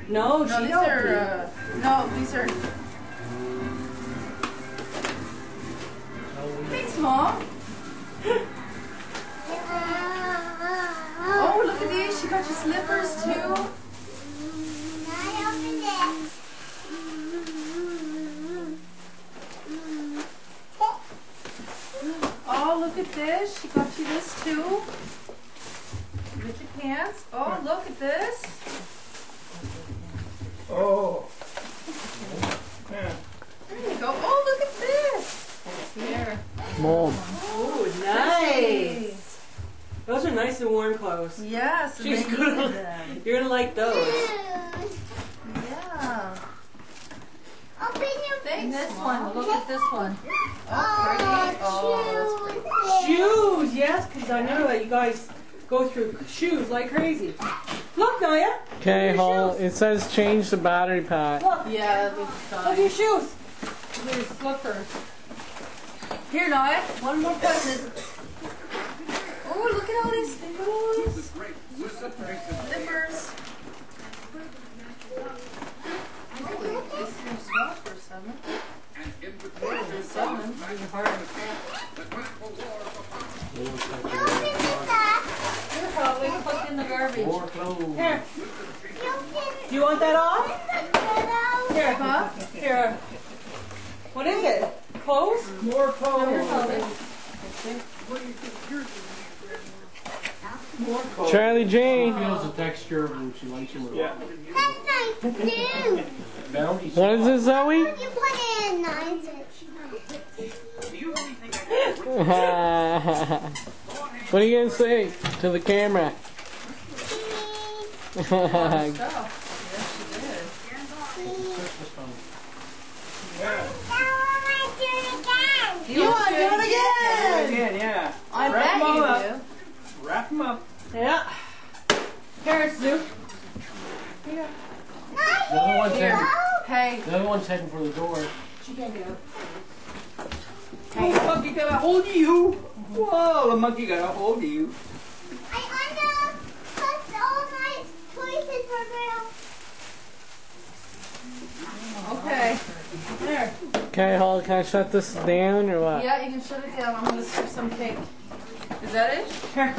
No, No, these are, no, these are... Thanks, Mom. Oh, look at these. She got your slippers, too. Oh, look at this. She got you this, too. With your pants. Oh, look at this. Oh. There you go. Oh, look at this. Here. Mom. Oh, nice. Those are nice and warm clothes. Yeah, so She's they gonna, needed them. you're gonna like those. Yeah. Open your Thanks, this Mom. Look at this one. Oh, pretty. Oh, that's pretty. Shoes, yes, because I know that you guys go through shoes like crazy. Look, Naya. Okay, hold. It says change the battery pack. Look. Yeah, Look at your shoes. look at your slippers. Here, Naya. One more present. Oh, look at all these slippers. Slippers. Holy, this seems small for 7. For 7. Here, Paul, we can put it in the garbage. More clothes. Here. Do you want that off? Here, huh? Here. What is it? Clothes? More Here, clothes. Holly. More clothes. Charlie Jane. Feels the texture of when she likes them. Yeah. That's nice too. Bounty. What is this, Zoe? You put it in nice. What are you gonna say to the camera? Stuff. Yes, she did. You want to do it again? Again, yeah. I Wrap bet 'em you up. do. Wrap them up. Yeah. Carrots, Zook. The other one's Here. heading. Hey. The other one's heading for the door. She can't get out. Oh, the monkey got a hold of you. Whoa, the monkey got a hold of you. I under put all my toys in her room. Okay. There. Okay, hold. Can I shut this down or what? Yeah, you can shut it down. I'm going to serve some cake. Is that it? Here.